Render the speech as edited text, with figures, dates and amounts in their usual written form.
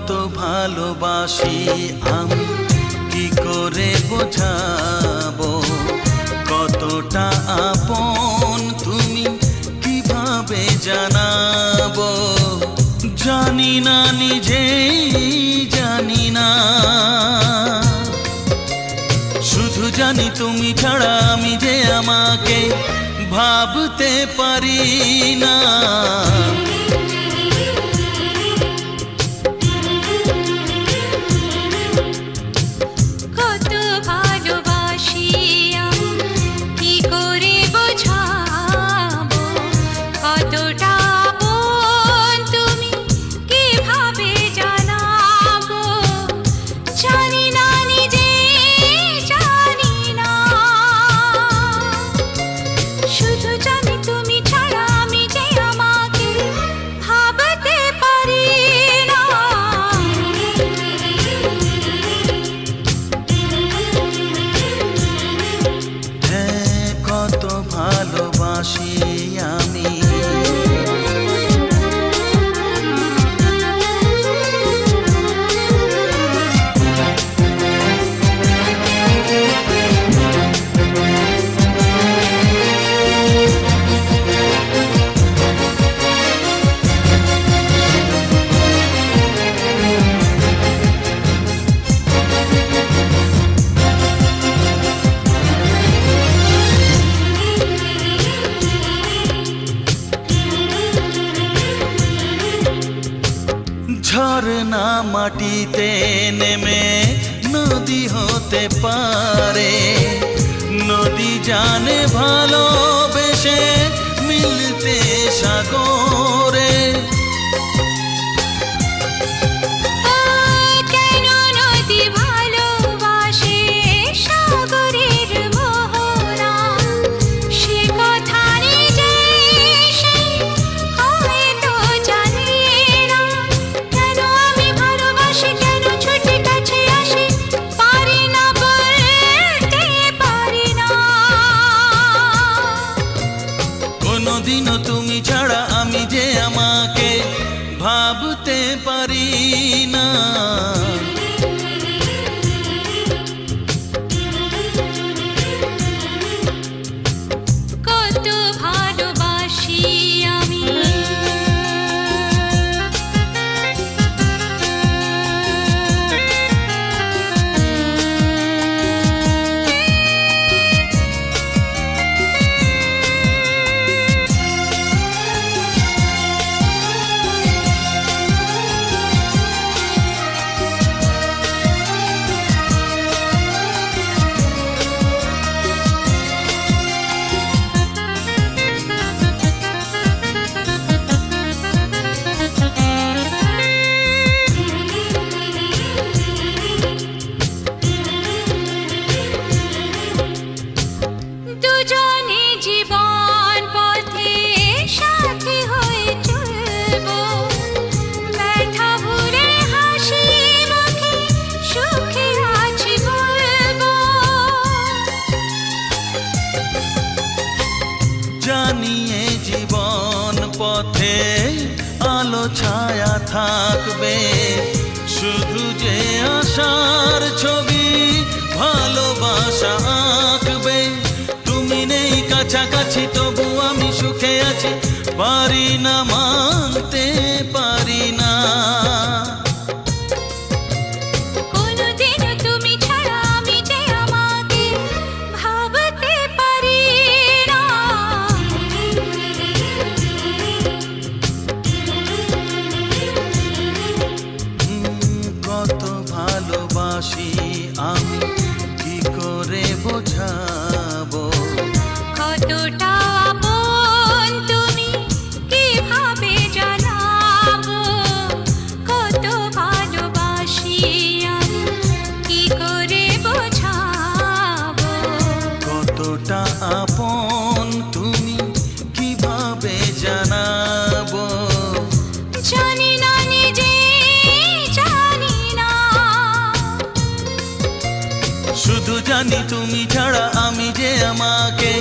কত ভালোবাসি আমি কি করে বোঝাবো, কতটা আপন তুমি কিভাবে জানাবো। জানি না নিজেই জানি না, শুধু জানি তুমি ছাড়া আমি যে আমাকে ভাবতে পারি না। কত ভালোবাসি আমি কি করে বোঝাবো, কতটা আপন তুমি কিভাবে জানাবো। জানি না নিজে জানি না, শুধু জানি তুমি ছাড়া আমি যে আমাকে ভাবতে পারি না। হ্যাঁ, কত ভালোবাসি আমি। ঝরনা মাটিতে নেমে নদী হতে পারে, নদী জানে ভালোবেসে মিলতে সাগরে। কেন নদী ভালোবাসে সাগরের মোহনা, সে কথা নিজে সে হয়তো জানে না। কেন আমি ভালোবাসি, কেন ছুটে কাছে আসি, পারি না বলতে পারি না। কোনোদিনও তুমি ছাড়া আমি যে আমাকে ভাবতে পারি না। কত ভালোবাসি আমি। দুজনে জীবন পথে সাথী হয়ে চলবো, ব্যথা ভুলে হাসি মুখে সুখে আছি বলবো। জানিয়ে জীবন পথে আলো ছায়া থাকবে, শুধু যে আশার ছবি ভালোবাসা আঁকবে। তুমি নেই কাছাকাছি তবু আমি সুখে আছি, পারি না মানতে পারি না। কোনোদিন তুমি ছাড়া আমি যে আমাকে ভাবতে পারি না। কত ভালোবাসি আমি কি করে বোঝাবো, কতটা আপন তুমি কিভাবে জানাবো। কত ভালোবাসি আমি কি করে বোঝাবো। কতটা আপন তুমি কিভাবে জানাবো। জানি না নিজে জানি না, শুধু জানি তুমি ছাড়া আমি যে আমাকে